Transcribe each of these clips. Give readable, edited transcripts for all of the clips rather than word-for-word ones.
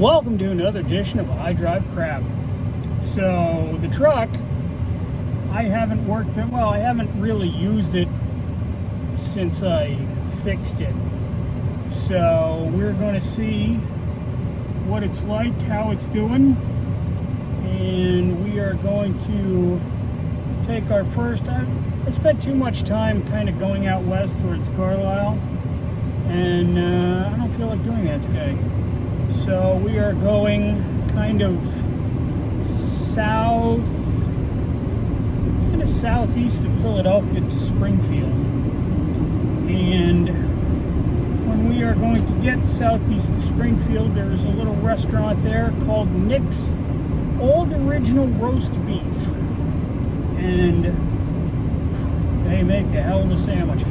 Welcome to another edition of iDrive Crap. So the truck, I haven't really used it since I fixed it. So we're going to see what it's like, how it's doing, and we are going to take our first. I spent too much time kind of going out west towards Carlisle, and I don't feel like doing that today. So we are going kind of southeast of Philadelphia to Springfield. And when we are going to get southeast of Springfield, there's a little restaurant there called Nick's Old Original Roast Beef. And they make a hell of a sandwich.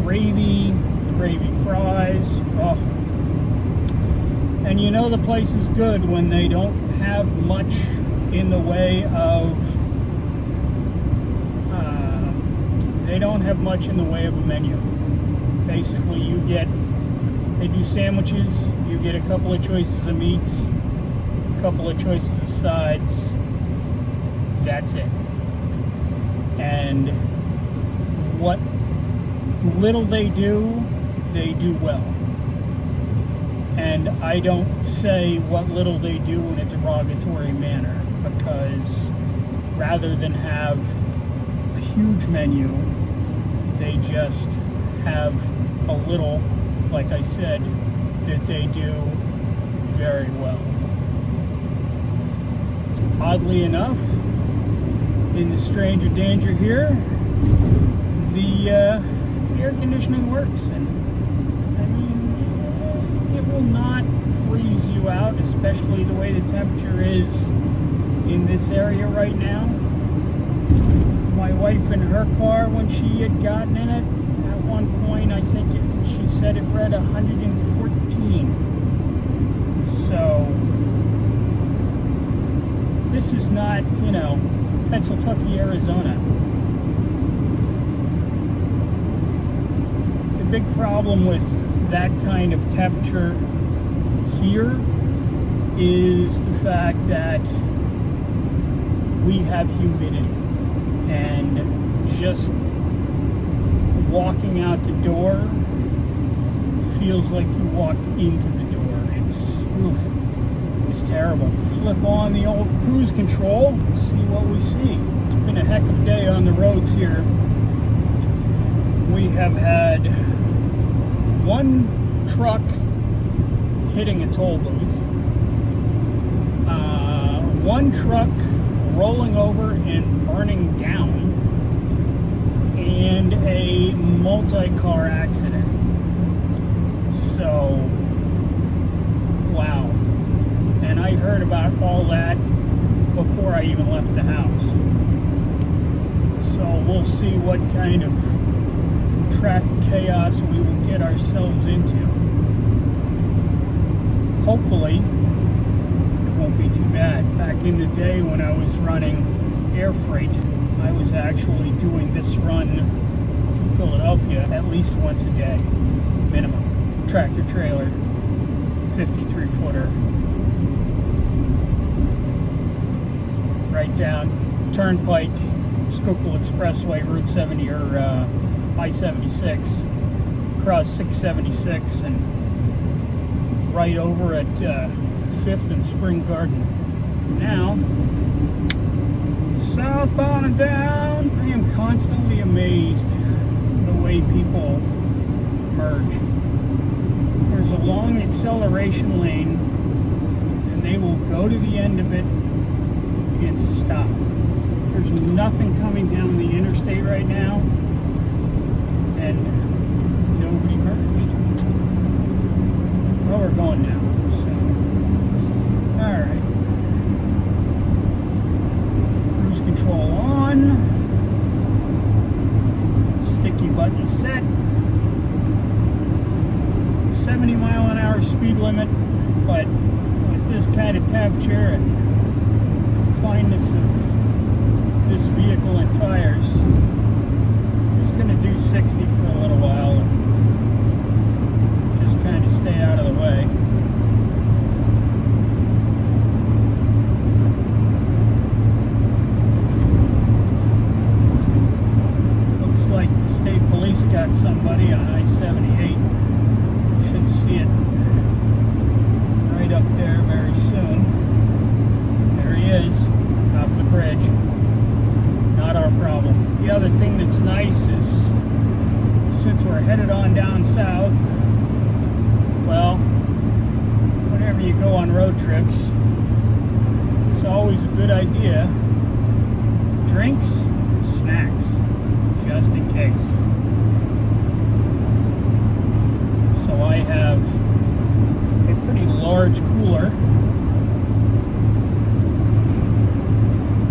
Gravy fries. Oh. And you know the place is good when they don't have much in the way of a menu. Basically, they do sandwiches, you get a couple of choices of meats, a couple of choices of sides. That's it. And what little they do well. And I don't say what little they do in a derogatory manner, because rather than have a huge menu, they just have a little, like I said, that they do very well. Oddly enough, in the stranger danger here, the air conditioning works, and it will not freeze you out, especially the way the temperature is in this area right now. My wife in her car, when she had gotten in it, at one point, I think she said it read 114. So, this is not, Pennsylvania, Arizona. The big problem with that kind of temperature here is the fact that we have humidity, and just walking out the door feels like you walked into the door. It's terrible. Flip on the old cruise control, see what we see. It's been a heck of a day on the roads here. We have had one truck hitting a toll booth, one truck rolling over and burning down, and a multi-car accident. So, wow. And I heard about all that before I even left the house. So we'll see what kind of traffic chaos we will get ourselves into. Hopefully, it won't be too bad. Back in the day when I was running air freight, I was actually doing this run to Philadelphia at least once a day, minimum. Tractor trailer, 53-footer, right down Turnpike, Schuylkill Expressway, Route 70 or I-76, across 676, and right over at 5th and Spring Garden. Now, southbound and down, I am constantly amazed the way people merge. There's a long acceleration lane, and they will go to the end of it and stop. There's nothing coming down the interstate right now, and nobody merged. Well, we're going now, so alright. Cruise control on. Sticky button set. 70 mile an hour speed limit, but with this kind of temperature and fineness of this vehicle and tires, just going to do 60 for a little while and just kind of stay out of the way. you go on road trips, it's always a good idea. Drinks, snacks, just in case. So I have a pretty large cooler,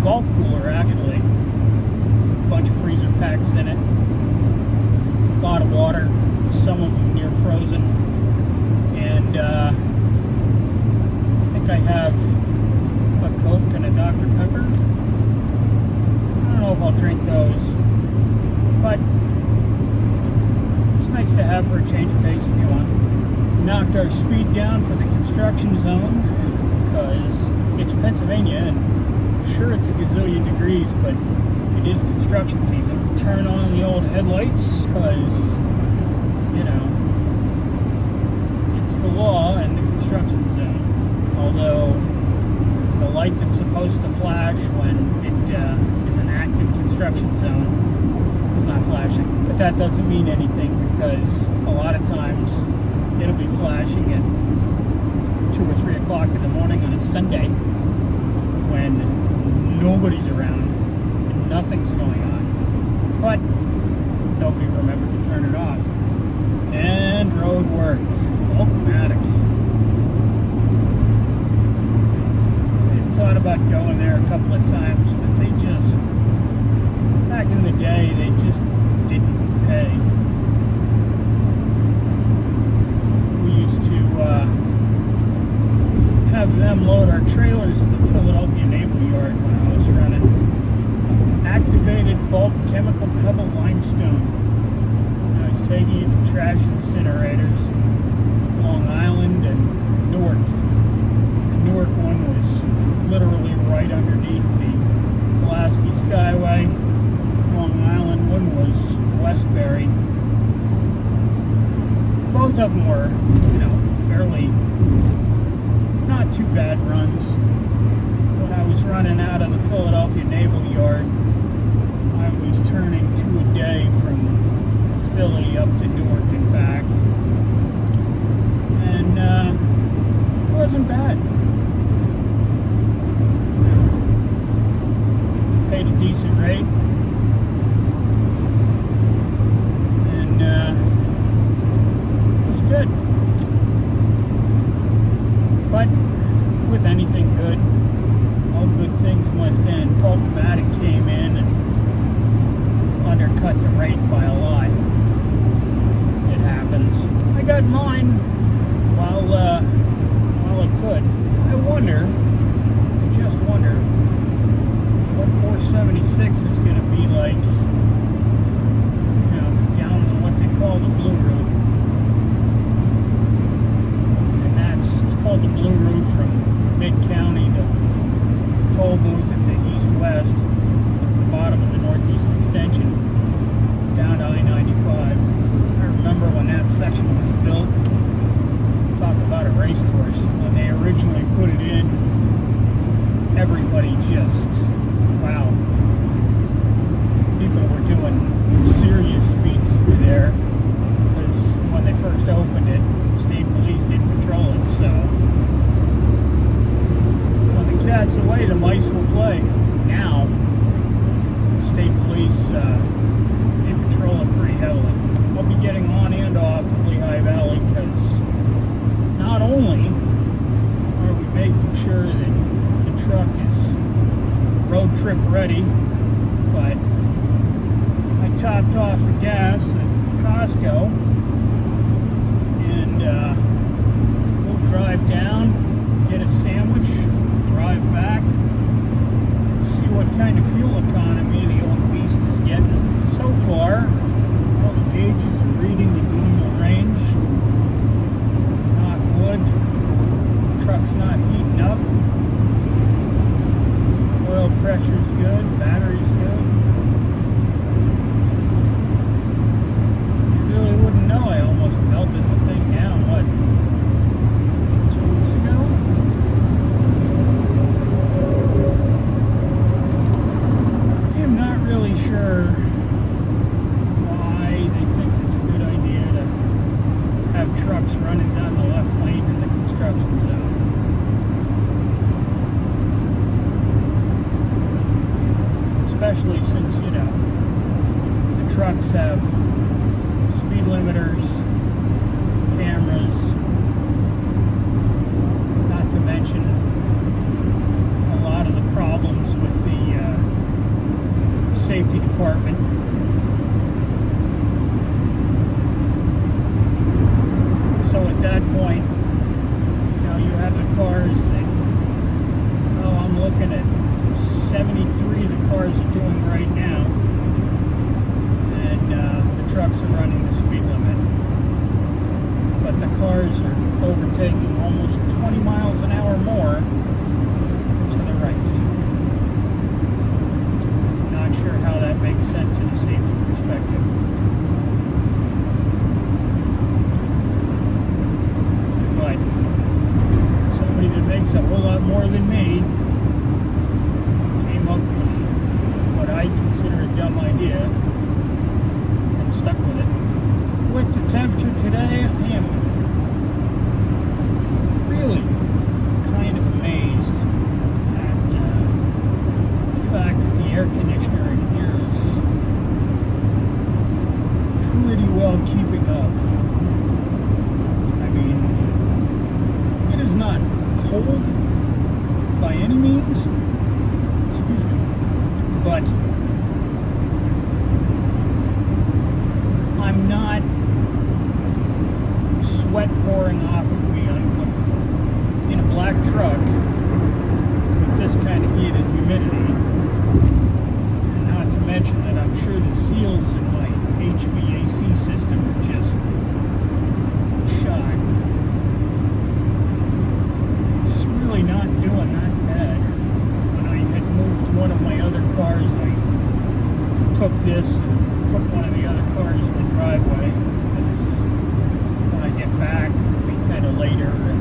golf cooler actually, a bunch of freezer packs in it, a lot of water, some of them near frozen, and I think I have a Coke and a Dr. Pepper. I don't know if I'll drink those, but it's nice to have for a change of pace if you want. Knocked our speed down for the construction zone because it's Pennsylvania and sure it's a gazillion degrees, but it is construction season. Turn on the old headlights because, you know, it's the law in the construction zone. Although the light that's supposed to flash when it is an active construction zone is not flashing. But that doesn't mean anything because a lot of times it'll be flashing at 2 or 3 o'clock in the morning on a Sunday when nobody's around and nothing's going on. But nobody remembered to turn it off. And road work. Automatic. I thought about going there a couple of times, but they just, back in the day, they just didn't pay. We used to have them load our trailers at the Philadelphia Naval Yard when I was running activated bulk chemical pebble limestone. I was taking it to trash incinerators, Long Island and Newark. The Newark one was literally right underneath the Pulaski Skyway. Long Island one was Westbury. Both of them were, you know, fairly not too bad runs. When I was running out of the Philadelphia Naval Yard, I was turning 2 a day from Philly up to Newark and back. And it wasn't bad. Paid a decent rate. And it was good. But with anything good, all good things must end. Pulpmatic came in and undercut the rate by a lot. It happens. I got mine while I could. I wonder, just wonder, what 476 is going to be like, you know, down on what they call the Blue Route. And it's called the Blue Route from Mid-County to toll booth at the east-west, the bottom of the northeast extension, down to I-95. I remember when that section was built, talk about a race course. When they originally put it in, everybody just, wow. People were doing serious speeds through there, because when they first opened it, state police didn't patrol it, so when the cat's away, the mice will play. Now, state police, they patrol it pretty heavily. I'll be getting on and off Lehigh Valley because not only are we making sure that the truck is road trip ready, but I topped off the gas at Costco and we'll drive down, get a sandwich, drive back, see what kind of fuel economy the old beast is getting. So far, all the gauges are reading the normal range. Knock wood, truck's not heating up. Oil pressure's good, battery's good. You really wouldn't know. I almost melted the thing down, what, 2 weeks ago? cars that, oh, I'm looking at 73 the cars are doing right now, and the trucks are running the speed limit, but the cars are overtaking almost 20 miles an hour more to the right. Not sure how that makes sense in a safety perspective. But somebody that makes a whole lot more than me came up with what I consider a dumb idea and stuck with it. With the temperature today, I am really kind of amazed at the fact that the air conditioner in here is pretty well keeping up. I mean, it is not cold by any means, excuse me, but I'm not sweat pouring off of me uncomfortable. In a black truck with this kind of heat and humidity, and not to mention that I'm sure the seals in my HVAC system are just shot. It's really not doing that bad. When I had moved one of my other cars, I took this and put one of the other cars in the driveway. When I get back, it'll be kind of later, and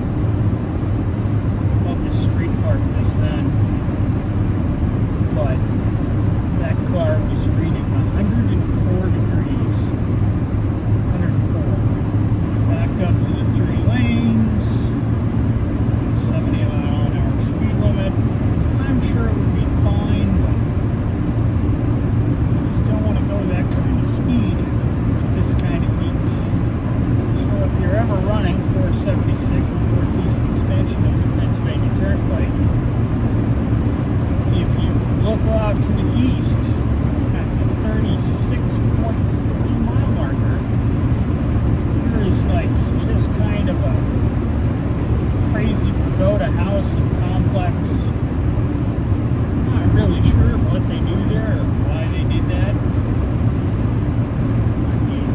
I'll just street park this then. But that car was reading 104 degrees. 104. Back up to the 3 lanes. 70 mile an hour speed limit. I'm sure it would be fine, but I just don't want to go that kind of speed with this kind of heat. So if you're ever running 476, the northeast extension of the Pennsylvania Turnpike, if you look off to the east at the 36.3 mile marker, there is like just kind of a crazy pagoda house and complex. I'm not really sure what they do there or why they did that. I mean,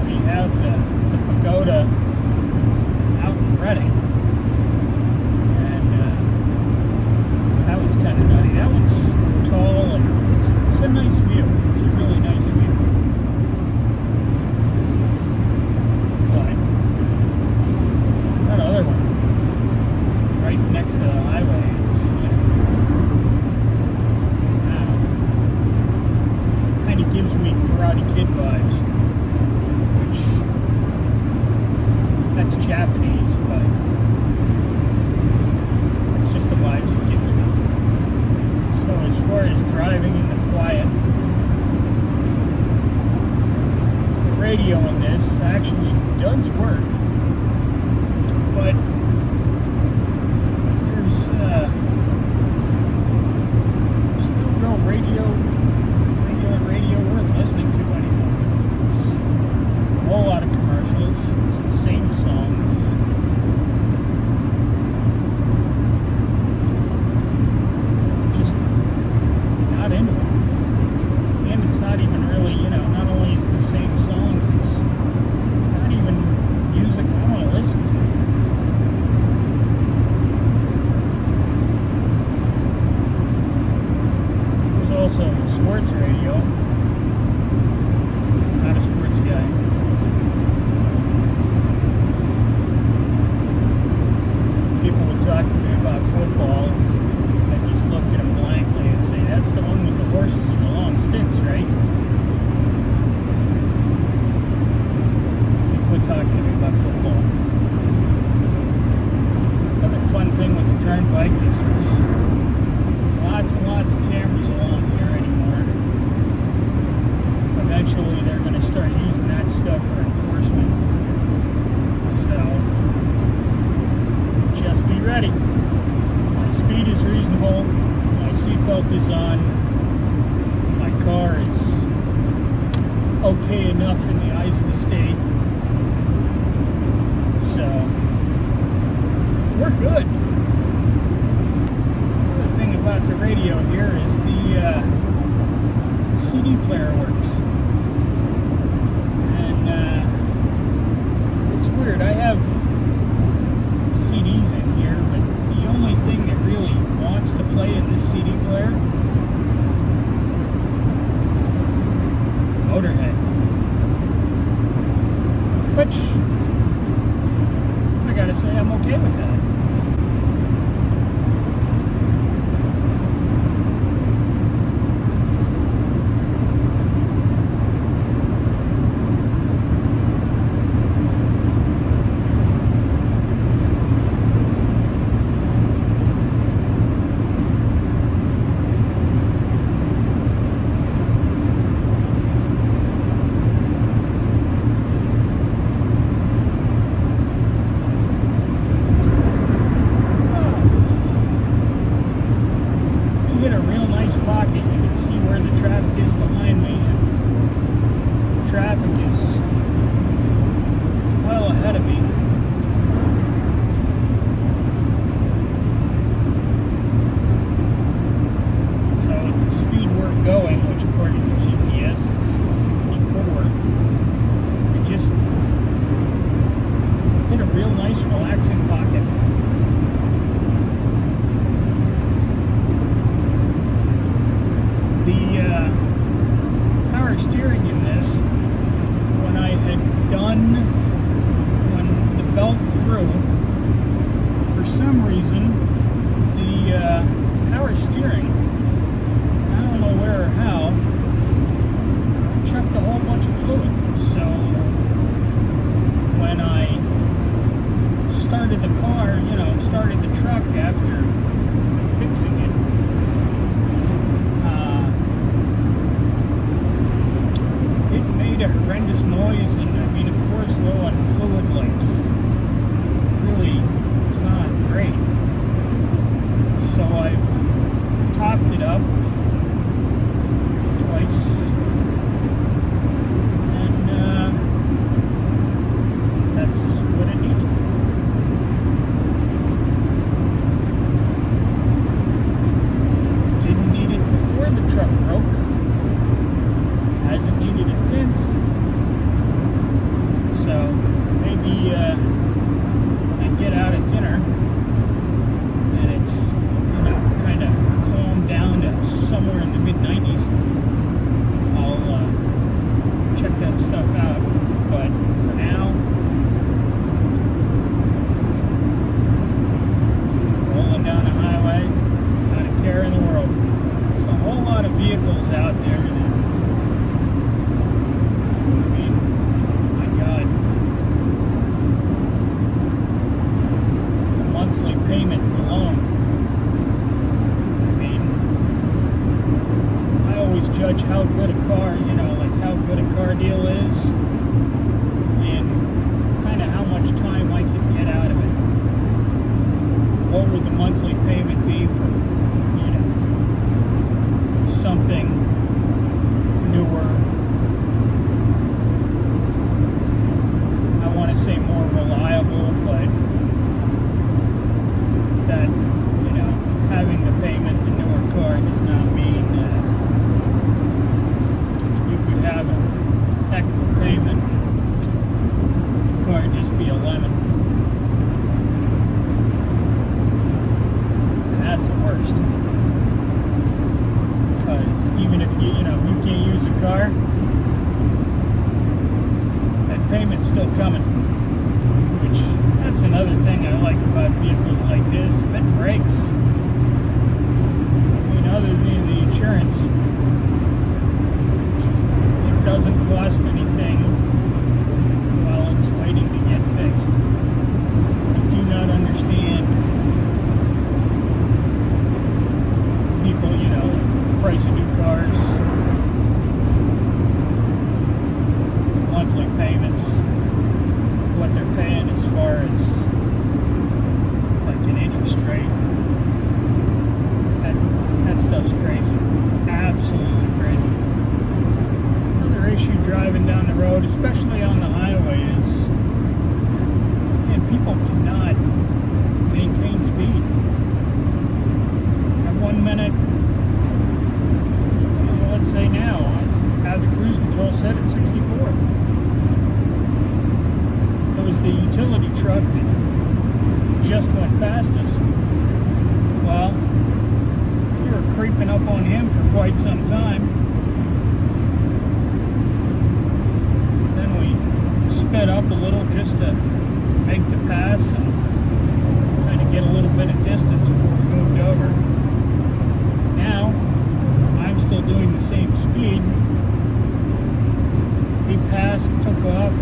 we have the pagoda out in Reading, and that one's kind of nutty. That one's tall, and it's a nice view. It's a really nice view. But that other one, right next to the highway, it's, kind of gives me Karate Kid vibes, which, that's Japanese, but it's just the vibes it gives me. So as far as driving in the quiet, the radio in this actually does work, but there's still no regular radio worth listening to anymore. It's a whole lot of commercials. It's the same songs. Just not into it. And it's not even really, not only is it the same songs, it's not even music I want to listen to. There's also sports radio. Not a sports guy. People would talk to me about football, and I just look at them blankly and say, that's the one with the horses and the long sticks, right? People would talk to me about football. Another fun thing with the turnpike is there's lots and lots of cameras along here anymore. Eventually they're going to start using that stuff for enforcement. So just be ready. My speed is reasonable. My seatbelt is on. My car is okay enough in the eyes of the state. So we're good. about the radio here is the CD player works. And it's weird. I have CDs in here, but the only thing that really wants to play in this CD player, Motorhead. Which, I gotta say, I'm okay with that. past us. Well, we were creeping up on him for quite some time. Then we sped up a little just to make the pass and kind of get a little bit of distance before we moved over. Now, I'm still doing the same speed. He passed, took off.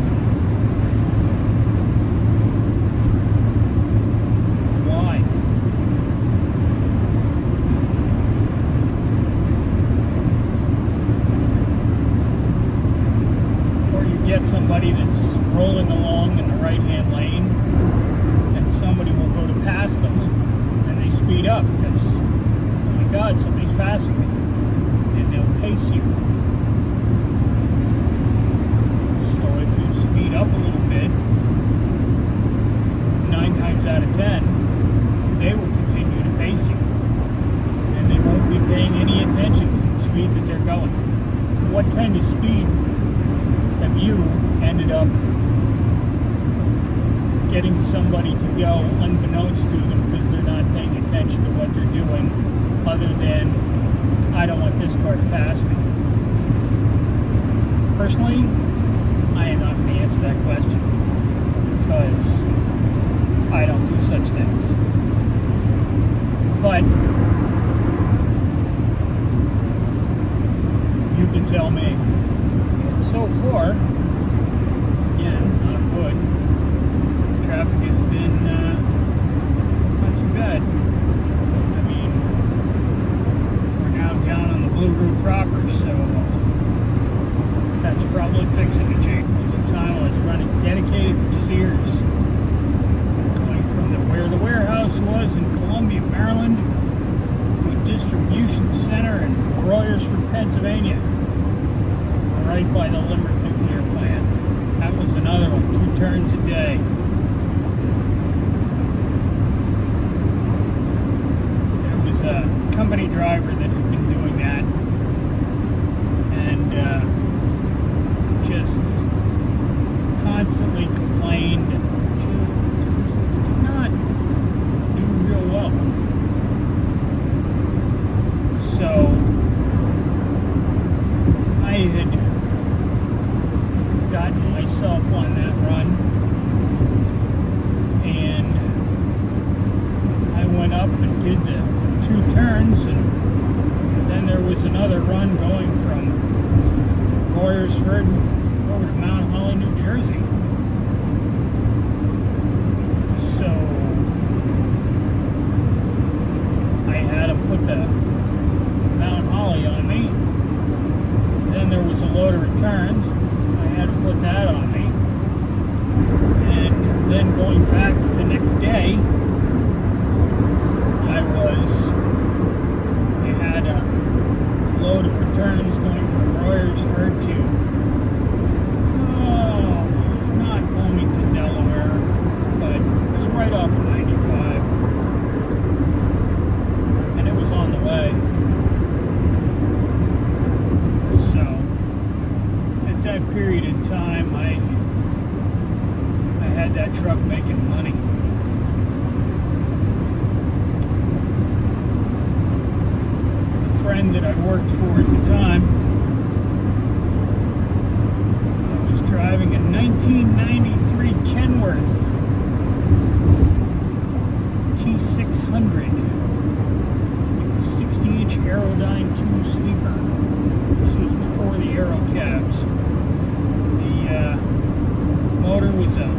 Why? Or you get somebody that's rolling along in the right-hand lane, and somebody will go to pass them, and they speed up because, oh my God, somebody's passing me, and they'll pace you. Speed up a little bit, 9 times out of 10, they will continue to pace you, and they won't be paying any attention to the speed that they're going. What kind of speed have you ended up getting somebody to go unbeknownst to them because they're not paying attention to what they're doing, other than, I don't want this car to pass me? Personally, I am not going to answer that question because I don't do such things. But you can tell me. So far, again, not good. Traffic has been not too bad. I mean, we're now down on the Blue Route proper, so that's probably fixing to change. There's a time I was running dedicated for Sears, going from where the warehouse was in Columbia, Maryland, to a distribution center in Royersford, Pennsylvania, right by the Limerick nuclear plant. That was another one, 2 turns a day. There was a company driver that had been doing that, and just constantly complained and did not do real well. So I had gotten myself on that run, and I went up and did the 2 turns, and then there was another run going from Royersford over to Mount Holly, New Jersey. So I had to put the Mount Holly on me. Then there was a load of returns. I had to put that on me. And then going back the next day, I had a load of returns going from Royersford to not Wilmington, Delaware, but it was right off of 95, and it was on the way. So at that period in time, I had that truck making money. The friend that I worked for at the time, driving a 1993 Kenworth T600 with a 60-inch Aerodyne 2 sleeper. This was before the Aero cabs. The motor was a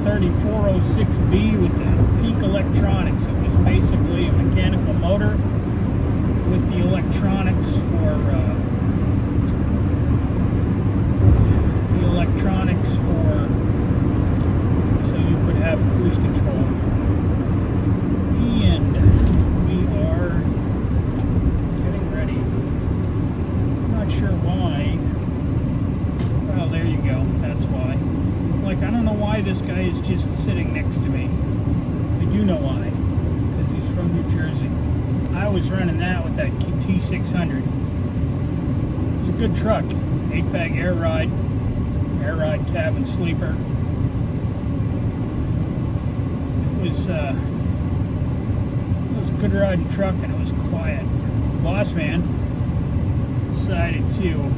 3406B with the Peak electronics. It was basically a mechanical motor with the electronics so you could have cruise control. And we are getting ready. I'm not sure why. Well, there you go. That's why. Like, I don't know why this guy is just sitting next to me. But you know why. Because he's from New Jersey. I was running that with that T600. It's a good truck. 8-bag air ride cabin sleeper. It was good riding truck, and it was quiet. The boss man decided to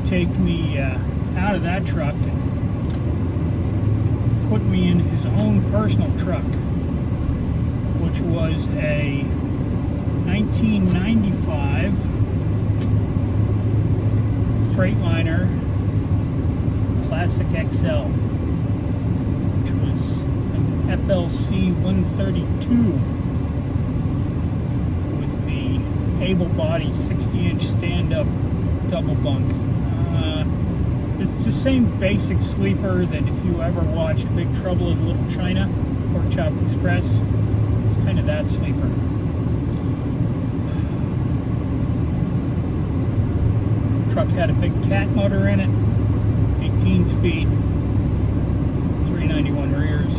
take me out of that truck and put me in his own personal truck, which was a 1995 Freightliner Classic XL, which was an FLC 132 with the able body 60-inch stand-up double bunk. It's the same basic sleeper that if you ever watched Big Trouble in Little China, Pork Chop Express, it's kind of that sleeper. Truck had a big cat motor in it, 18-speed, 391 rears,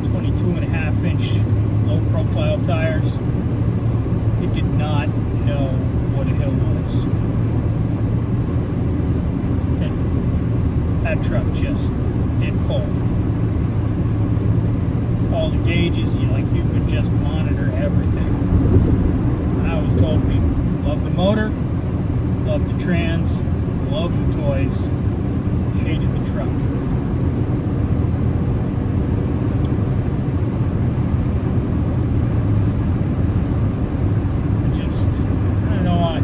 22.5-inch low-profile tires. It did not know what a hill was. That truck just did pull. All the gauges, you could just monitor everything. I was told people love the motor, love the trans, love the toys, hated the truck. I don't know why.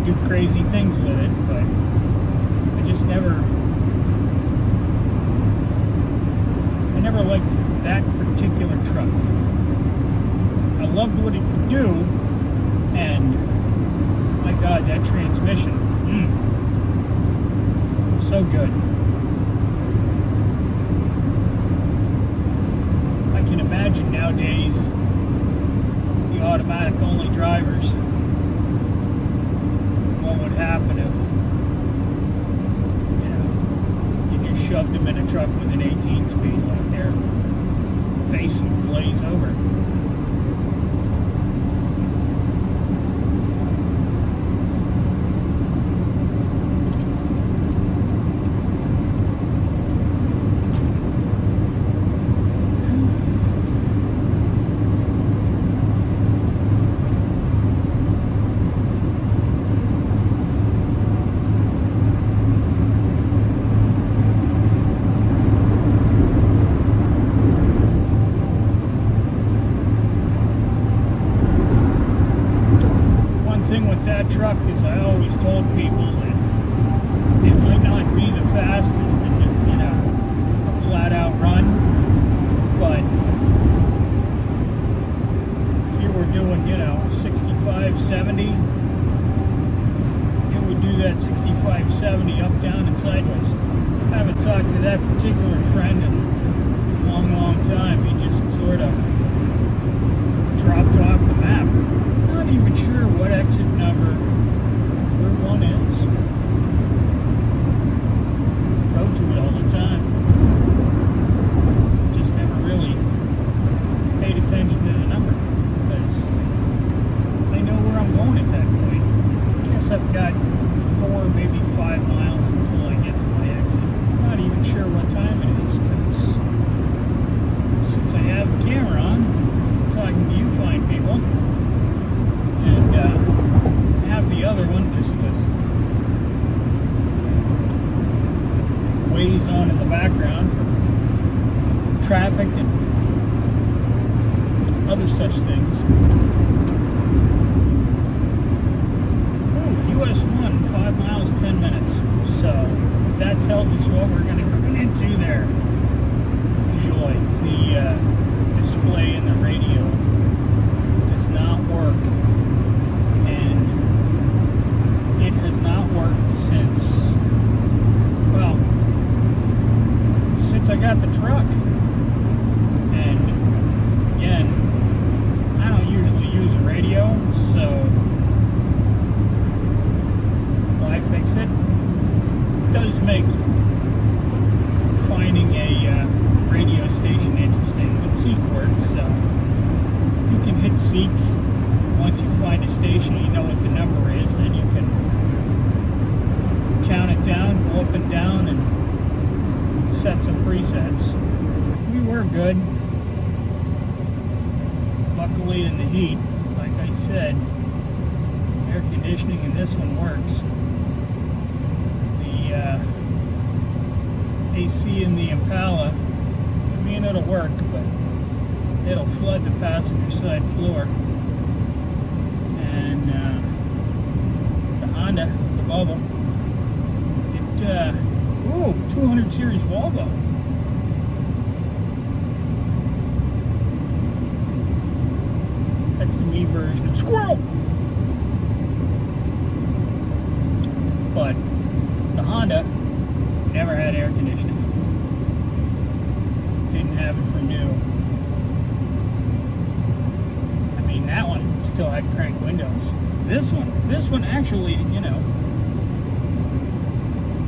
Do crazy things with it, but I just never liked that particular truck. I loved what it could do, and my God, that transmission, so good. I can imagine nowadays the automatic only drivers, what would happen if you just shoved them in a truck with an 18-speed, like their face would glaze over. That truck is, I always told people that it might not be the fastest in a flat out run, but if you were doing 65, 70, it would do that 65, 70 up, down, and sideways. I haven't talked to that particular friend in a long time. He just sort of dropped off the map. Not even sure what exit number Route 1 is. Go to it all the time. Just never really paid attention to the number, because I know where I'm going at that point. I guess I've got 4, maybe 5 miles until I get to my exit. I'm not even sure what time it is, because since I have the camera on, I'm talking to you fine people. And have the other one just with Waze on in the background for traffic and other such things. Oh, US 1, 5 miles, 10 minutes. So that tells us what we're going to run into there. Joy. The display in the radio does not work. It has not worked since I got the truck. And again, I don't usually use a radio, so why fix it? It does make finding a radio station interesting with seek works. So you can hit seek. Once you find a station, you know what the number is, then you can count it down, go up and down, and sets of presets. We were good. Luckily in the heat, like I said, air conditioning in this one works. The AC in the Impala, I mean, it'll work, but it'll flood the passenger side floor. And the Honda, the Bubble, it, 200 series Volvo. That's the me version of squirrel. But the Honda never had air conditioning. Didn't have it for new. I mean, that one still had crank windows. This one actually, you know,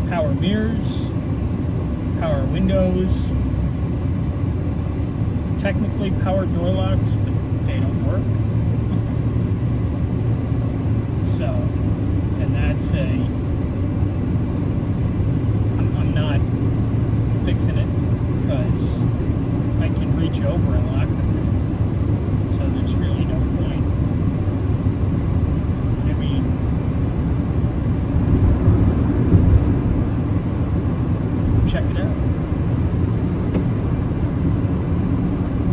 power mirrors, power windows, technically power door locks, but they don't work. So, and that's I'm not fixing it because I can reach over and lock the thing. So there's really no point. I mean, check it out.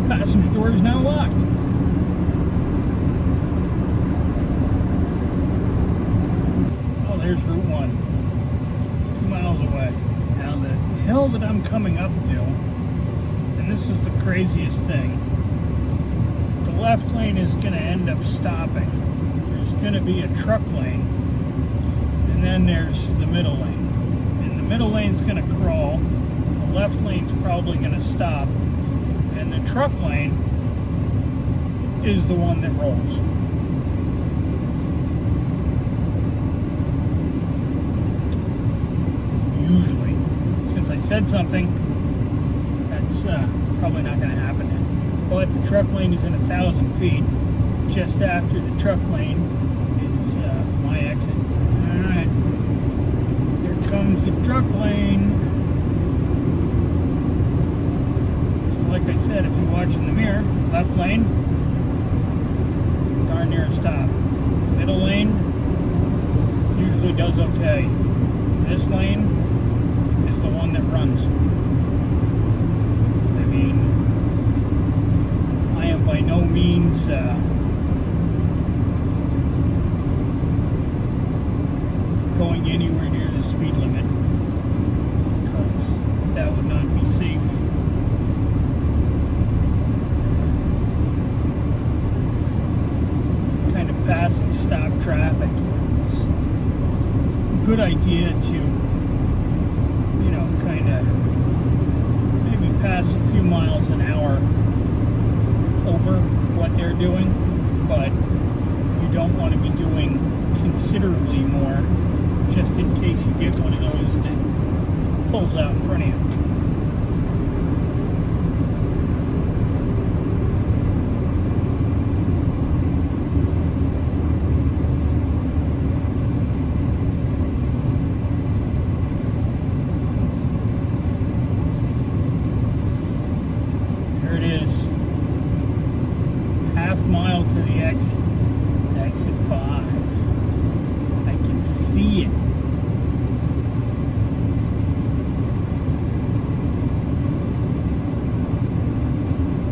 Passenger door is now locked. Oh, there's Route 1. 2 miles away. Now the hill that I'm coming up to, and this is the craziest thing, the left lane is going to end up stopping. There's going to be a truck lane, and then there's the middle lane. And the middle lane's going to crawl, the left lane's probably going to stop, and the truck lane is the one that rolls. Usually. Since I said something, that's probably not going to happen. But the truck lane is in 1,000 feet. Just after the truck lane is my exit. Alright. Here comes the truck lane. Like I said, if you watch in the mirror, left lane, darn near a stop. Middle lane usually does okay. This lane is the one that runs. I mean, I am by no means going anywhere near the speed limit because that would not be safe. Passing stop traffic. It's a good idea to, you know, kind of maybe pass a few miles an hour over what they're doing, but you don't want to be doing considerably more just in case you get one of those that pulls out in front of you. Mile to the exit 5. I can see it.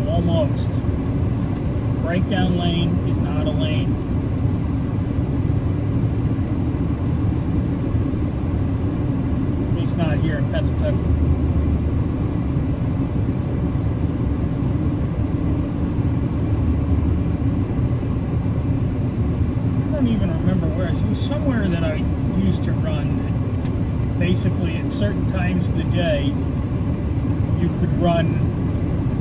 Almost. Breakdown lane is not a lane. At least not here in Pennsylvania. Somewhere that I used to run, basically at certain times of the day you could run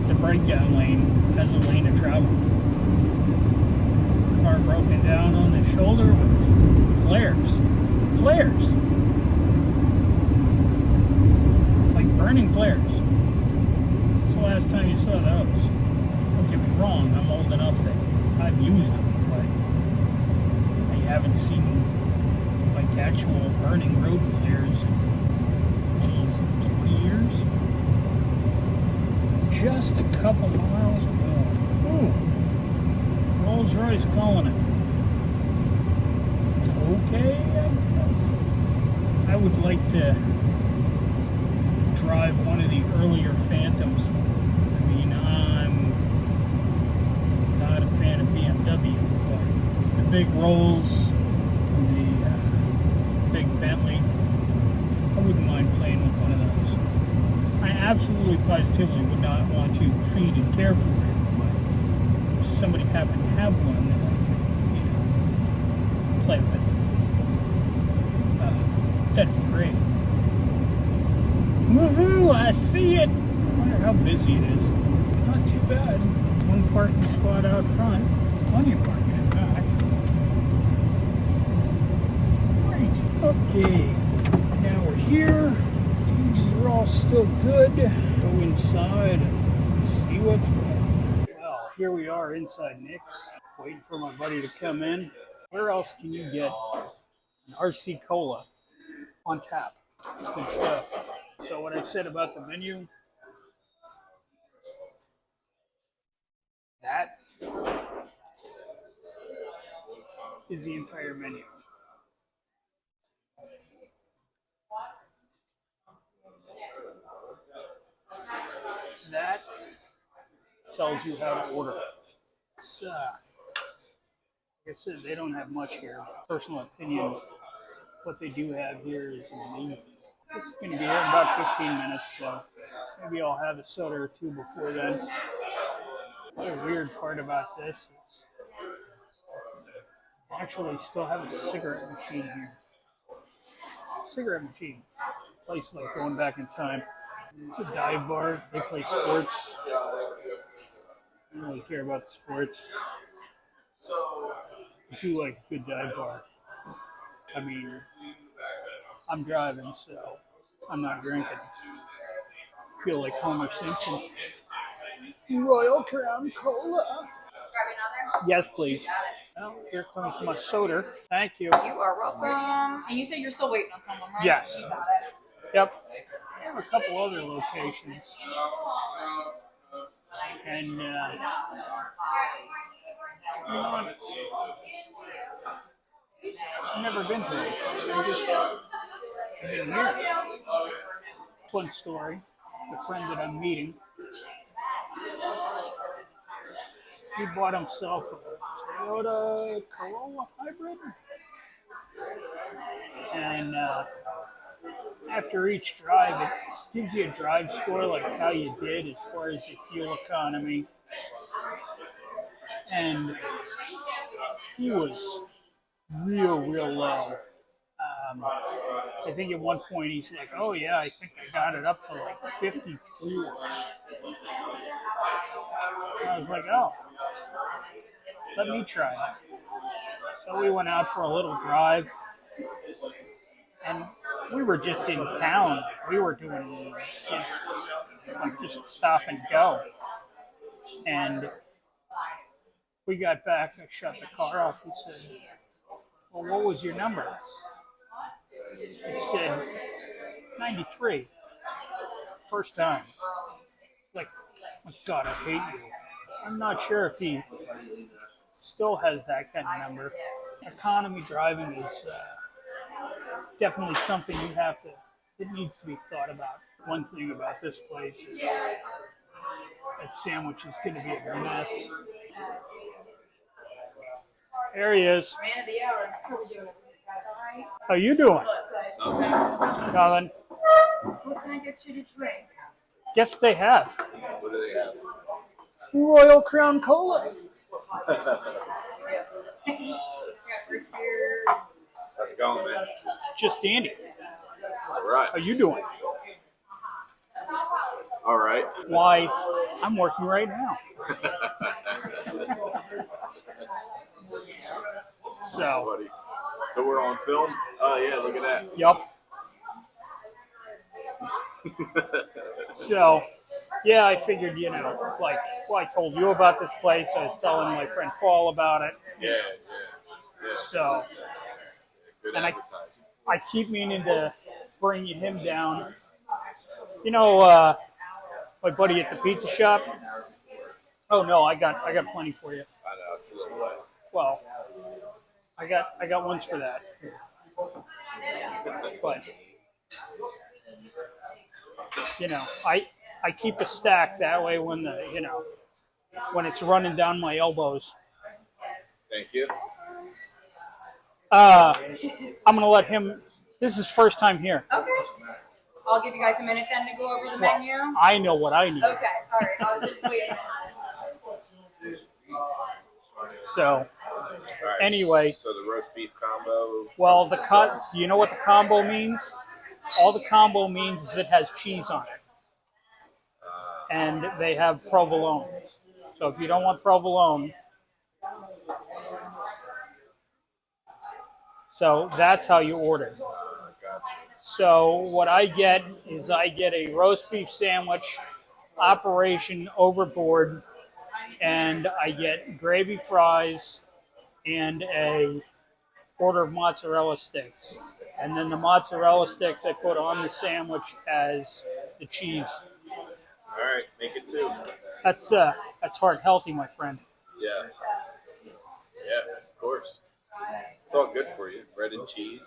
the breakdown lane as a lane of travel. Car broken down on the shoulder with flares. Like burning flares. When's the last time you saw those? Don't get me wrong, I'm old enough that I've used them, but I haven't seen like actual burning road flares in, geez, 20 years? just a couple miles away. Ooh, Rolls Royce calling it. It's okay, I guess. I would like to drive one of the earlier Phantoms. I mean, I'm not a fan of BMW, but the big Rolls, the big Bentley, I wouldn't mind playing with one of those. I absolutely positively would not want to feed and care for it, but if somebody happened to have one that I could, play with, that'd be great. Woohoo! I see it! I wonder how busy it is. Not too bad. One parking spot out front. Plenty of parking in back. Great. Okay. Now we're here. These are all still good. Go inside and see what's what. Well, here we are inside Nick's. Waiting for my buddy to come in. Where else can you get an RC Cola on tap? It's good stuff. So what I said about the menu, that is the entire menu. That tells you how to order. So, like I said, they don't have much here. Personal opinion, what they do have here is amazing. It's going to be here in about 15 minutes, so maybe I'll have a soda or two before then. The weird part about this is I actually still have a cigarette machine here. Cigarette machine. Place like going back in time. It's a dive bar. They play sports. I don't really care about the sports. I do like a good dive bar. I mean, I'm driving, so I'm not drinking. I feel like Homer Simpson. Royal Crown Cola. Yes, please. Well, here comes my soda. Thank you. You are welcome. And you said you're still waiting on someone, right? Yes. You got it. Yep. There are a couple other locations. And, I've never been to it. I've been here. Fun story. The friend that I'm meeting, he bought himself a Toyota Corolla hybrid. And after each drive, it gives you a drive score, like how you did as far as your fuel economy. And he was real low. I think at one point he's like, oh yeah, I think I got it up to like 54. I was like, oh, let me try it. So we went out for a little drive, and we were just in town. We were doing, like just stop and go. And we got back, I shut the car off. He said, well, what was your number? I said, 93. First time. It's like, oh God, I hate you. I'm not sure if he still has that kind of number. Economy driving is definitely something it needs to be thought about. One thing about this place is that sandwich is going to be a mess. There he is. Man of the hour. How are we doing? How you doing? Colin? What can I get you to drink? Guess they have. What do they have? Royal Crown Cola. How's it going, man? Just Andy. All right. How you doing? All right. Why, I'm working right now. So. Buddy. So we're on film? Oh, yeah, look at that. Yup. So, yeah, I figured, like, well, I told you about this place. I was telling my friend Paul about it. Yeah. So, Good and advertising. I keep meaning to bring him down. When my buddy at the pizza shop. Oh no, I got plenty for you. I know it's a little wet. Well, I got ones for that. But I keep a stack that way when when it's running down my elbows. Thank you. I'm gonna let him. This is first time here. Okay. I'll give you guys a minute then to go over the menu. I know what I need. Okay. All right. I'll just wait. So All right, anyway, so the roast beef combo. well, do you know what the combo means? All the combo means is it has cheese on it, and they have provolone. So if you don't want provolone, so that's how you order. Gotcha. So what I get is I get a roast beef sandwich, Operation Overboard, and I get gravy fries and a order of mozzarella sticks. And then the mozzarella sticks I put on the sandwich as the cheese. All right, make it 2. That's heart healthy, my friend. Yeah. Yeah, of course. It's all good for you. Bread and cheese.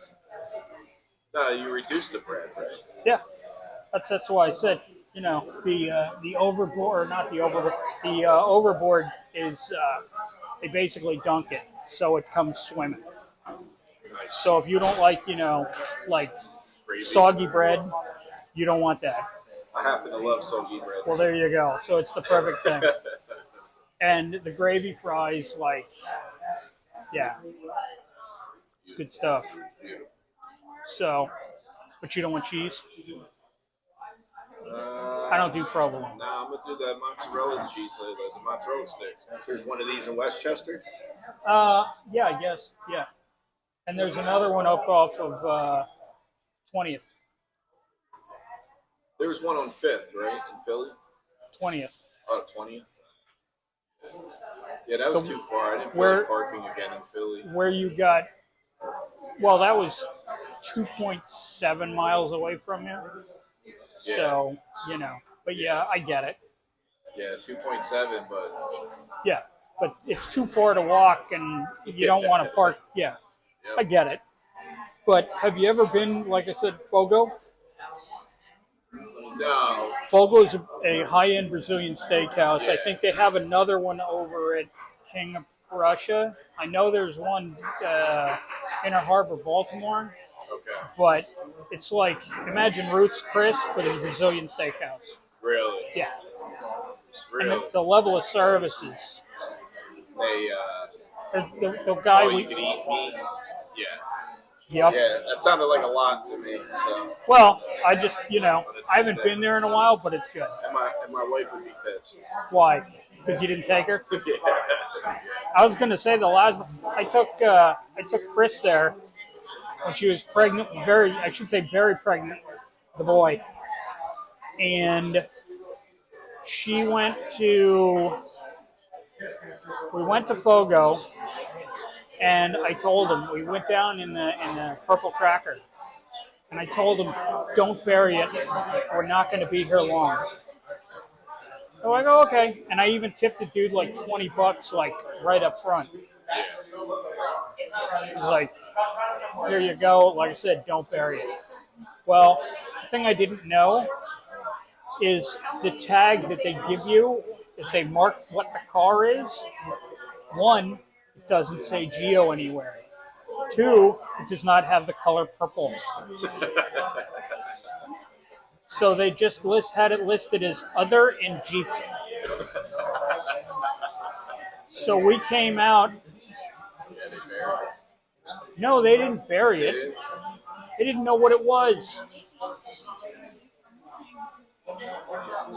No, you reduced the bread, right? Yeah, that's why I said the overboard, or not the overboard. The overboard is they basically dunk it so it comes swimming. Nice. So if you don't like like Gravy. soggy bread, you don't want that. I happen to love soggy bread. Well, there you go. So it's the perfect thing. And the gravy fries, yeah, good stuff. Beautiful. So, but you don't want cheese? I don't do provolone. No, I'm gonna do the mozzarella cheese, the mozzarella sticks. There's one of these in Westchester. Yeah, I guess, yeah. And there's another one up off of 20th. There was one on 5th, right, in Philly. 20th. Oh, 20th. Yeah, that was too far. I didn't feel like parking again in Philly. Where you got, well, that was 2.7 miles away from you. Yeah. So, but yeah, I get it. Yeah, 2.7, but Yeah, but it's too far to walk and you don't want to park. Yeah, yep. I get it. But have you ever been, like I said, Fogo? No. Fogo is a high-end Brazilian steakhouse. Yeah. I think they have another one over at King of Prussia. I know there's one Inner Harbor, Baltimore. Okay. But it's like, imagine Ruth's Chris, but it's a Brazilian steakhouse. Really? Yeah. Really? And the level of services. The guy you can eat meat? Yeah. Yep. Yeah, that sounded like a lot to me. So. Well, I just, I haven't been there in a while, but it's good. And my wife would be pissed. Why? Because you didn't take her? Yeah. I was going to say I took Chris there when she was pregnant, very pregnant, the boy. And we went to Fogo, and I told him, we went down in the Purple Cracker, and I told him, don't bury it, we're not going to be here long. So I go, okay. And I even tipped the dude like $20, like right up front. He's like, here you go. Like I said, don't bury it. Well, the thing I didn't know is the tag that they give you, if they mark what the car is, 1, it doesn't say Geo anywhere. 2, it does not have the color purple. So they just had it listed as other and Jeep. So we came out. No, they didn't bury it. They didn't know what it was.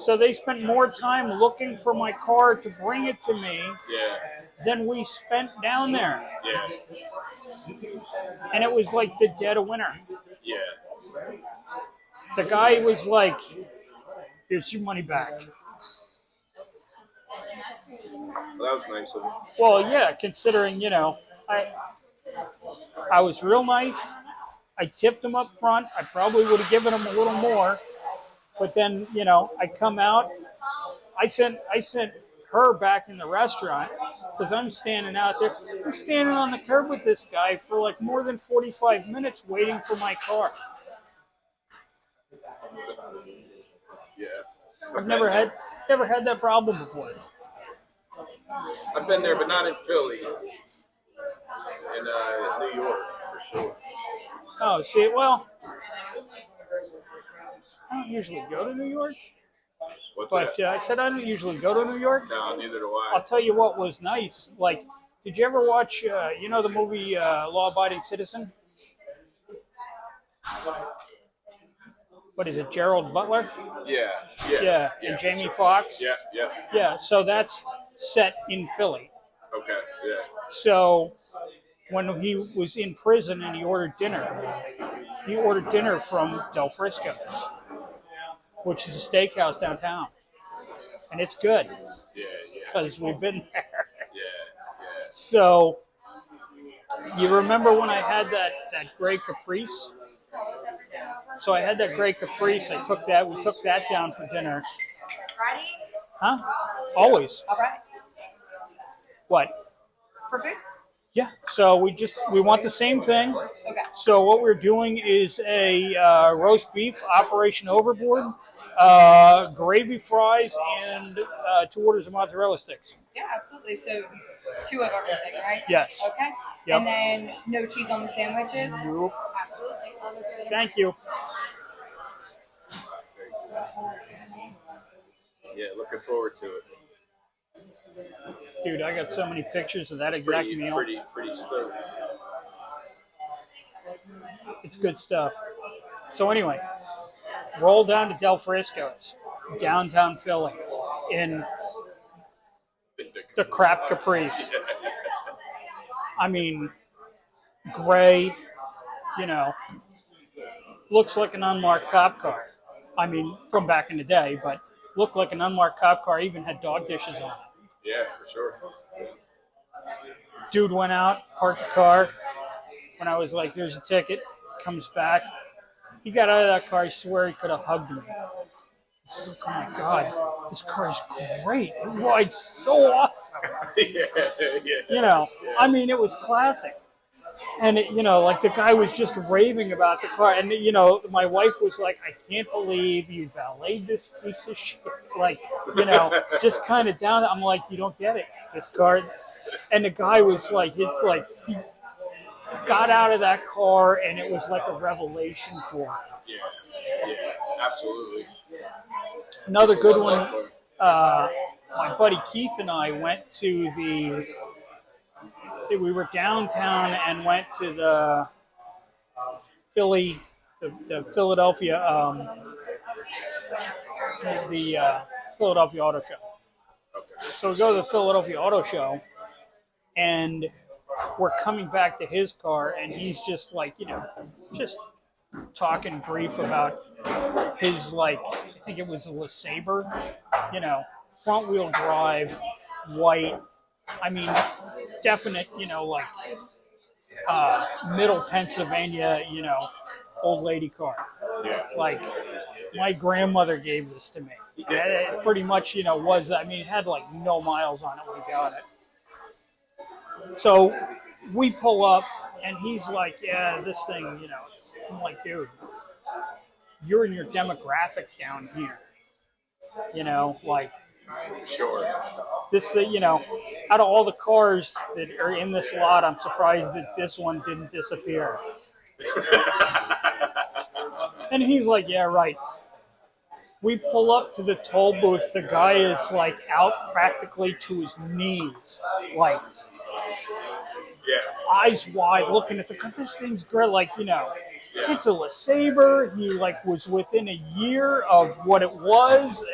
So they spent more time looking for my car to bring it to me than we spent down there. Yeah. And it was like the dead of winter. Yeah. The guy was like, here's your money back. Well, that was nice of him. Well, yeah, considering, I was real nice. I tipped him up front. I probably would have given him a little more. But then, I come out. I sent her back in the restaurant because I'm standing out there. I'm standing on the curb with this guy for like more than 45 minutes waiting for my car. Yeah. I've never had that problem before. I've been there, but not in Philly. In New York, for sure. Oh, see, well, I don't usually go to New York, What's but that? I said I don't usually go to New York. No, neither do I. I'll tell you what was nice. Like, did you ever watch, the movie Law Abiding Citizen? What is it, Gerald Butler? Yeah, Yeah, and for Jamie sure. Foxx? Yeah, yeah. Yeah, so that's set in Philly. Okay, yeah. So when he was in prison and he ordered dinner from Del Frisco's, which is a steakhouse downtown. And it's good Yeah, because we've been there. yeah. So you remember when I had that gray Caprice? So I had that gray Caprice. We took that down for dinner. Ready? Huh? Always. Okay. What? For food? Yeah. So we want the same thing. Okay. So what we're doing is a roast beef, Operation Overboard, gravy fries, and 2 orders of mozzarella sticks. Yeah, absolutely. So 2 of everything, right? Yes. Okay. Yep. And then no cheese on the sandwiches? Nope. Absolutely. Thank you. Yeah, looking forward to it. Dude, I got so many pictures of that exact meal. Pretty stoked. It's good stuff. So anyway, roll down to Del Frisco's, downtown Philly, in the crap Caprice. I mean, gray, looks like an unmarked cop car. I mean, from back in the day, but looked like an unmarked cop car, even had dog dishes on it. Yeah, for sure. Dude went out, parked the car. When I was like, here's a ticket, comes back. He got out of that car, I swear he could have hugged me. Oh my God, this car is great. It rides so awesome. Yeah. I mean, it was classic. And, like the guy was just raving about the car. And, my wife was like, I can't believe you valeted this piece of shit. Like, just kind of down. I'm like, you don't get it. This car. And the guy was like, he got out of that car and it was like a revelation for him. Yeah, absolutely. Another good one, my buddy Keith and I went to we were downtown and went to the Philadelphia, the Philadelphia Auto Show. Okay. So we go to the Philadelphia Auto Show, and we're coming back to his car, and he's just like, just talking brief about his, like, I think it was a LeSabre, front wheel drive, white. I mean, definite, middle Pennsylvania, old lady car. Yeah. Like, my grandmother gave this to me. It pretty much, was, I mean, it had like no miles on it when we got it. So we pull up, and he's like, yeah, this thing, I'm like, dude, you're in your demographic down here. Like, Sure. this, out of all the cars that are in this lot, I'm surprised that this one didn't disappear. And he's like, yeah, right. We pull up to the toll booth. The guy is like out practically to his knees, like eyes wide, looking at because this thing's great. Like, it's a LeSabre. He like was within a year of what it was,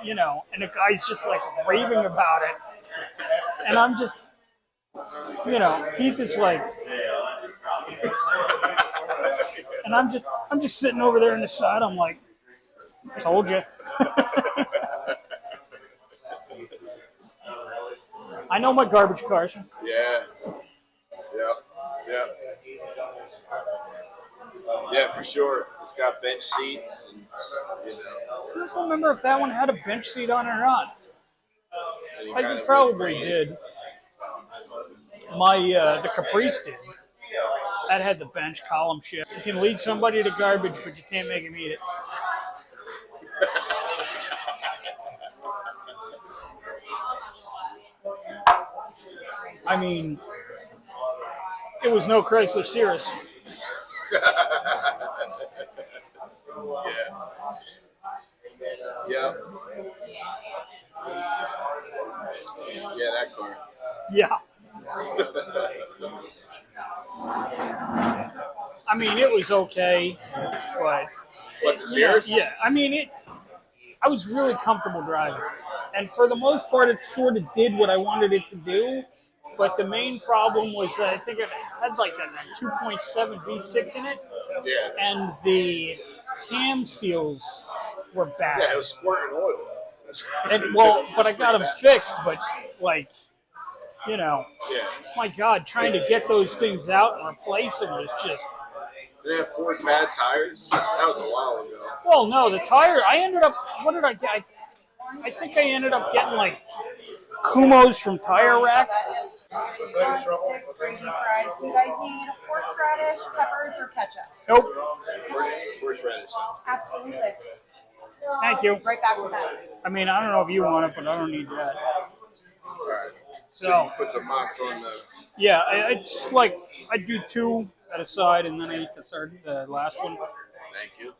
and the guy's just like raving about it. And I'm just, Keith is like, and I'm just sitting over there on the side. I'm like, told you. I know my garbage cars. Yeah, for sure. It's got bench seats, and don't remember if that one had a bench seat on it or not. So you I kind of probably would did. The Caprice did. That had the bench column shift. You can lead somebody to garbage, but you can't make them eat it. I mean, it was no Chrysler Cirrus. Yeah. Yeah. Yeah, that car. Yeah. I mean, it was okay, but What, the Cirrus? yeah. I mean, I was really comfortable driving, and for the most part, it sort of did what I wanted it to do. But the main problem was that I think it had like a 2.7 V6 in it, Yeah. and the cam seals were bad. Yeah, it was squirting oil. But I got them fixed. But like, Yeah. my God, trying to get those things out and replace them was just. Did they have 4 bad tires? That was a while ago. Well, no, the tire. I ended up. What did I get? I think I ended up getting like Kumos from Tire Rack. 6 gravy fries. Do you guys need horseradish, peppers, or ketchup? Nope. Horseradish. Absolutely. Thank you. Right back with that. I mean, I don't know if you want it, but I don't need that. All right. So So you put the mocks on the. yeah, it's like I do 2 at a side, and then I eat the last one. Thank you.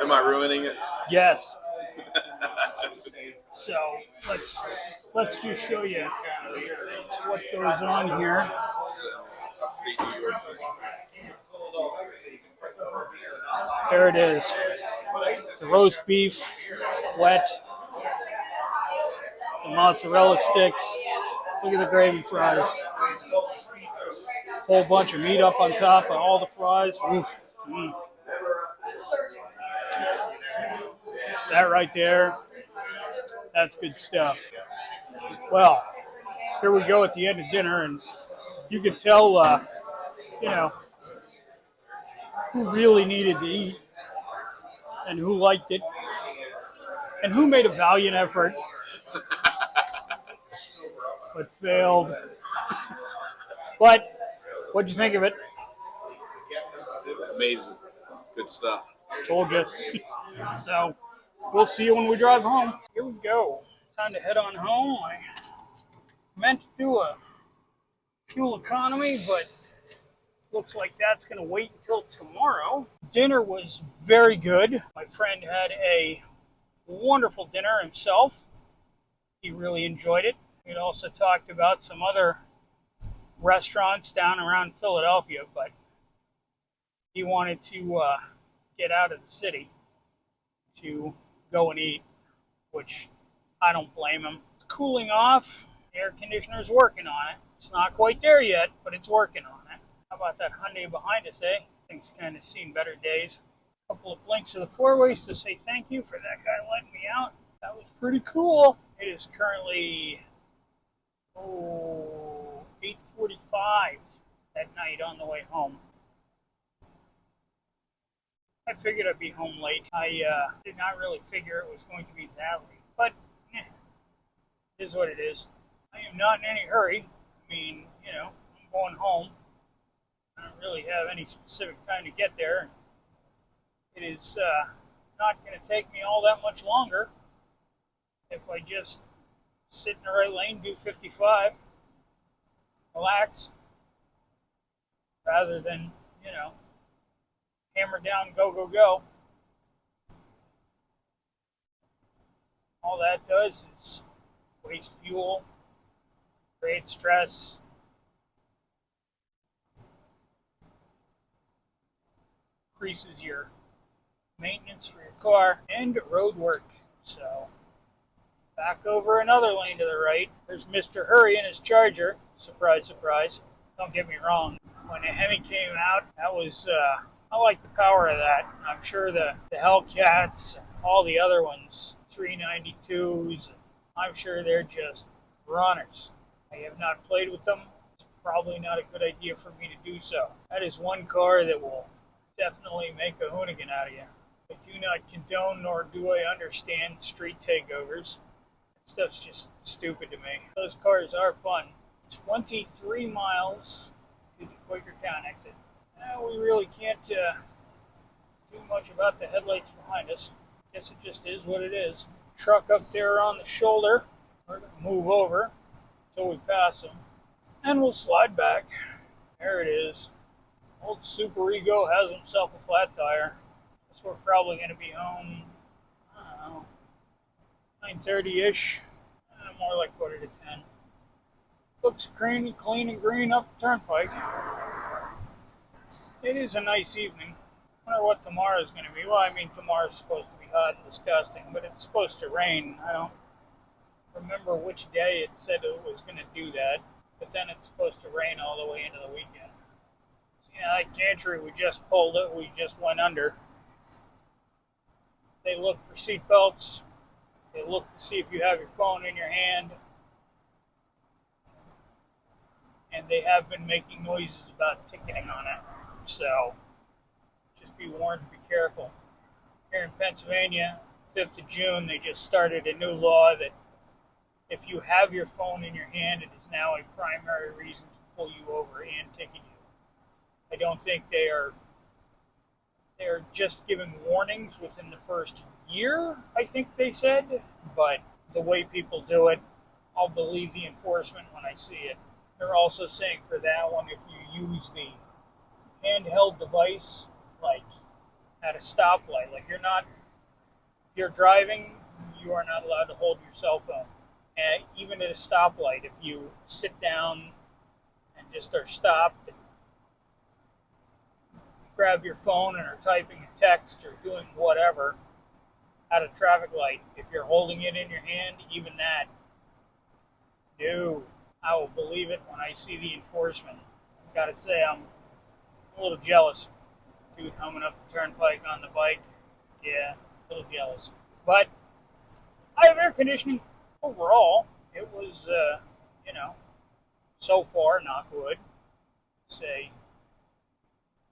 Am I ruining it? Yes. So let's just show you what goes on here. There it is. The roast beef, wet. The mozzarella sticks. Look at the gravy fries. Whole bunch of meat up on top of all the fries. Oof. Mm. That right there, that's good stuff. Well, here we go at the end of dinner, and you could tell, who really needed to eat, and who liked it, and who made a valiant effort, but failed. But what'd you think of it? Amazing. Good stuff. Told you. So we'll see you when we drive home. Here we go. Time to head on home. I meant to do a fuel economy, but looks like that's going to wait until tomorrow. Dinner was very good. My friend had a wonderful dinner himself. He really enjoyed it. We also talked about some other restaurants down around Philadelphia, but he wanted to get out of the city to go and eat, which I don't blame him. It's cooling off. The air conditioner's working on it. It's not quite there yet, but it's working on it. How about that Hyundai behind us, eh? Things kind of seen better days. A couple of blinks of the four-ways to say thank you for that guy letting me out. That was pretty cool. It is currently 8:45 at night on the way home. I figured I'd be home late. I did not really figure it was going to be that late, but it is what it is. I am not in any hurry. I mean, I'm going home. I don't really have any specific time to get there. It is not going to take me all that much longer if I just sit in the right lane, do 55, relax, rather than, hammer down, go, go, go. All that does is waste fuel, create stress, increases your maintenance for your car, and road work. So, back over another lane to the right. There's Mr. Hurry and his Charger. Surprise, surprise. Don't get me wrong. When the Hemi came out, that was, I like the power of that. I'm sure the Hellcats, all the other ones, 392s, I'm sure they're just runners. I have not played with them. It's probably not a good idea for me to do so. That is one car that will definitely make a hoonigan out of you. I do not condone nor do I understand street takeovers. That stuff's just stupid to me. Those cars are fun. 23 miles to the Quakertown exit. We really can't do much about the headlights behind us. Guess it just is what it is. Truck up there on the shoulder. We're going to move over until we pass them. And we'll slide back. There it is. Old Super Ego has himself a flat tire. Guess we're probably going to be home, I don't know, 9:30-ish. More like quarter to 10. Looks clean and green up the turnpike. It is a nice evening. I wonder what tomorrow's going to be. Well, I mean, tomorrow's supposed to be hot and disgusting, but it's supposed to rain. I don't remember which day it said it was going to do that, but then it's supposed to rain all the way into the weekend. So, yeah, that gantry we just pulled it, we just went under. They look for seat belts. They look to see if you have your phone in your hand. And they have been making noises about ticketing on it. So, just be warned to be careful. Here in Pennsylvania, 5th of June, they just started a new law that if you have your phone in your hand, it is now a primary reason to pull you over and ticket you. I don't think they're just giving warnings within the first year, I think they said, but the way people do it, I'll believe the enforcement when I see it. They're also saying for that one, if you use the handheld device, like at a stoplight, like you're driving, you are not allowed to hold your cell phone. And even at a stoplight, if you sit down and just are stopped, and grab your phone and are typing a text or doing whatever at a traffic light, if you're holding it in your hand, even that, no. I will believe it when I see the enforcement. I've got to say, I'm a little jealous. Dude humming up the turnpike on the bike. Yeah, a little jealous. But I have air conditioning. Overall, it was, so far, knock wood, it's a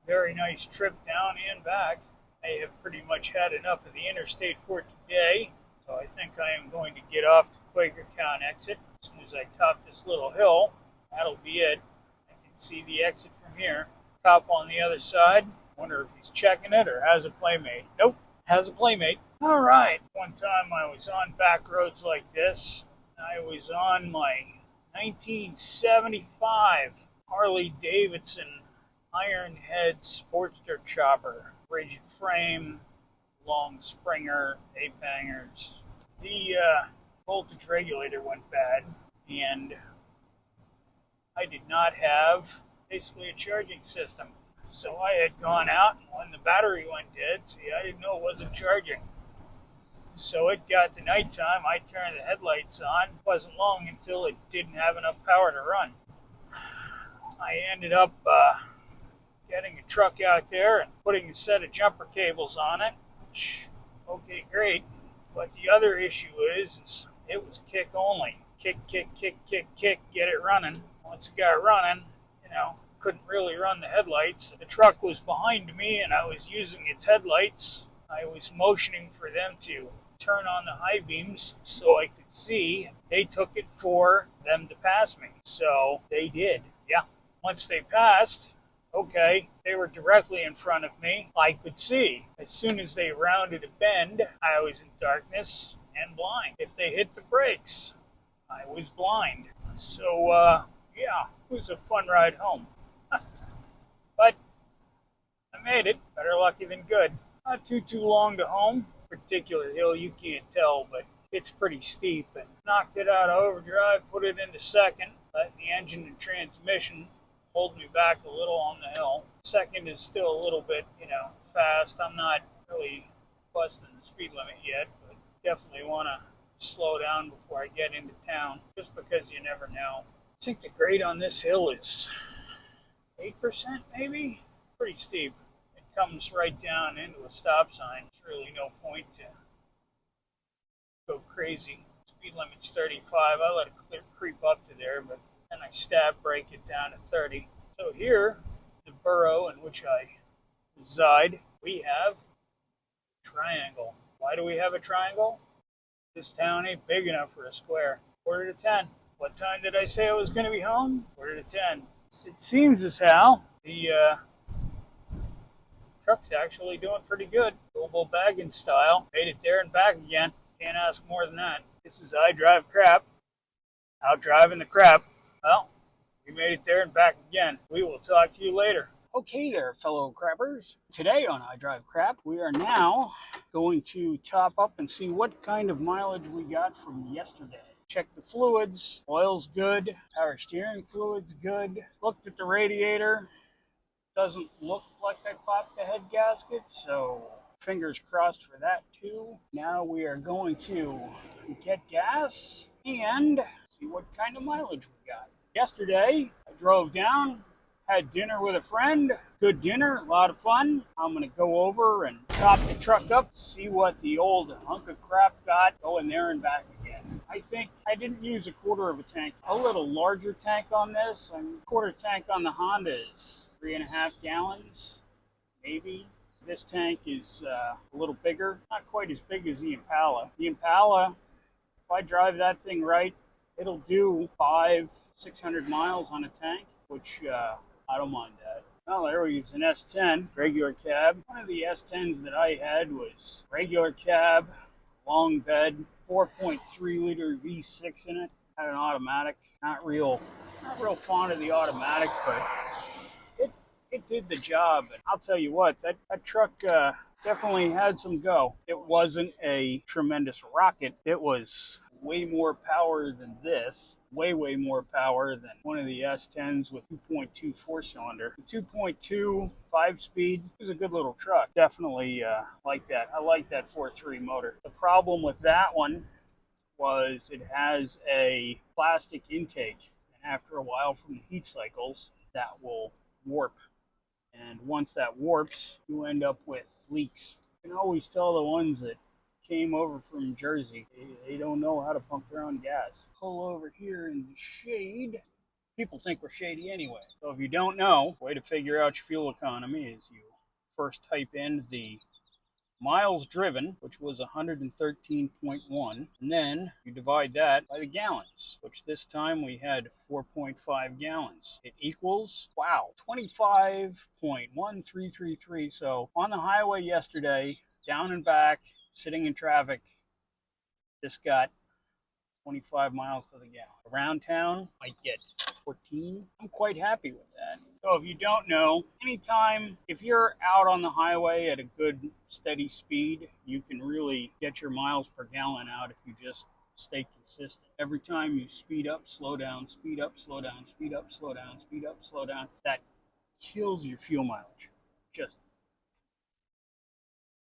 very nice trip down and back. I have pretty much had enough of the interstate for today, so I think I am going to get off the Quakertown exit. As soon as I top this little hill, that'll be it. I can see the exit from here. Cop on the other side. Wonder if he's checking it or has a playmate. Nope, has a playmate. All right. One time I was on back roads like this. I was on my 1975 Harley Davidson Ironhead Sportster Chopper. Rigid frame, long springer, ape hangers. The voltage regulator went bad, and I did not have basically a charging system. So I had gone out, and when the battery went dead, I didn't know it wasn't charging. So it got to nighttime, I turned the headlights on. It wasn't long until it didn't have enough power to run. I ended up getting a truck out there and putting a set of jumper cables on it. Which, okay, great. But the other issue is it was kick only. Kick, get it running. Once it got running, couldn't really run the headlights. The truck was behind me and I was using its headlights. I was motioning for them to turn on the high beams so I could see. They took it for them to pass me. So they did, yeah. Once they passed, okay, they were directly in front of me. I could see. As soon as they rounded a bend, I was in darkness and blind. If they hit the brakes, I was blind. So, yeah, it was a fun ride home. But I made it. Better lucky than good. Not too long to home. Particular hill, you can't tell, but it's pretty steep. And knocked it out of overdrive, put it into second, let the engine and transmission hold me back a little on the hill. Second is still a little bit, fast. I'm not really busting the speed limit yet, but definitely want to slow down before I get into town, just because you never know. I think the grade on this hill is 8% maybe? Pretty steep. It comes right down into a stop sign. There's really no point to go crazy. Speed limit's 35. I let it creep up to there, but then I stab brake it down to 30. So here, the borough in which I side, we have a triangle. Why do we have a triangle? This town ain't big enough for a square. 9:45. What time did I say I was going to be home? 9:45. It seems as how the truck's actually doing pretty good. Global bagging style. Made it there and back again. Can't ask more than that. This is iDrive crap. Out driving the crap. Well, we made it there and back again. We will talk to you later. Okay there, fellow crappers. Today on iDrive Crap, we are now going to top up and see what kind of mileage we got from yesterday. Check the fluids. Oil's good. Power steering fluid's good. Looked at the radiator. Doesn't look like I popped the head gasket, so fingers crossed for that too. Now we are going to get gas and see what kind of mileage we got. Yesterday, I drove down, had dinner with a friend. Good dinner, a lot of fun. I'm going to go over and top the truck up, see what the old hunk of crap got, going there and back again. I think I didn't use a quarter of a tank. A little larger tank on this. Quarter tank on the Honda is 3.5 gallons, maybe. This tank is a little bigger, not quite as big as the Impala. The Impala, if I drive that thing right, it'll do 500-600 miles on a tank, which I don't mind that. Well, there we use an S10, regular cab. One of the S10s that I had was regular cab, long bed, 4.3 liter V6 in it. Had an automatic. Not real fond of the automatic, but it did the job. And I'll tell you what, that truck definitely had some go. It wasn't a tremendous rocket. It was way more power than this. Way more power than one of the S10s with 2.2 4-cylinder. The 2.2 5-speed is a good little truck. Definitely like that. I like that 4.3 motor. The problem with that one was it has a plastic intake. And after a while from the heat cycles, that will warp. And once that warps, you end up with leaks. You can always tell the ones that came over from Jersey. They don't know how to pump their own gas. Pull over here in the shade. People think we're shady anyway. So if you don't know, way to figure out your fuel economy is you first type in the miles driven, which was 113.1, and then you divide that by the gallons, which this time we had 4.5 gallons. It equals, wow, 25.1333. So on the highway yesterday, down and back, sitting in traffic, this got 25 miles to the gallon. Around town, might get 14. I'm quite happy with that. So if you don't know, anytime, if you're out on the highway at a good steady speed, you can really get your miles per gallon out if you just stay consistent. Every time you speed up, slow down, speed up, slow down, speed up, slow down, speed up, slow down, that kills your fuel mileage. Just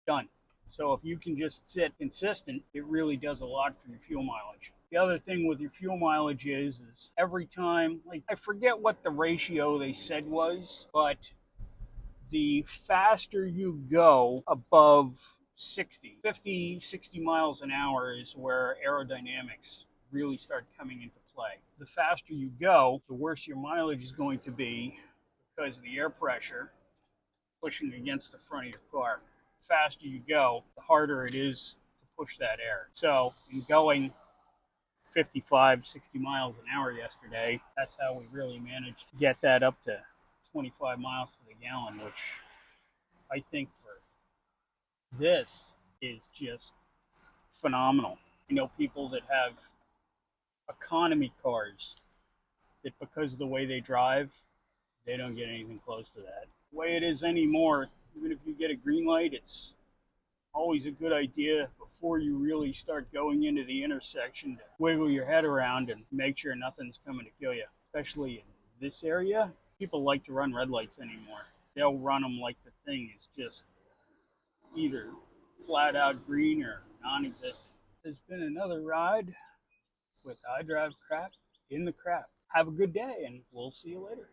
done. So if you can just sit consistent, it really does a lot for your fuel mileage. The other thing with your fuel mileage is every time, like I forget what the ratio they said was, but the faster you go above 60, 50, 60 miles an hour is where aerodynamics really start coming into play. The faster you go, the worse your mileage is going to be because of the air pressure pushing against the front of your car. The faster you go, the harder it is to push that air. So in going 55, 60 miles an hour yesterday, that's how we really managed to get that up to 25 miles to the gallon, which I think for this is just phenomenal. You know, people that have economy cars that because of the way they drive, they don't get anything close to that. The way it is anymore, even if you get a green light, it's always a good idea before you really start going into the intersection to wiggle your head around and make sure nothing's coming to kill you. Especially in this area, people like to run red lights anymore. They'll run them like the thing is just either flat out green or non-existent. There's been another ride with iDrive Crap in the crap. Have a good day and we'll see you later.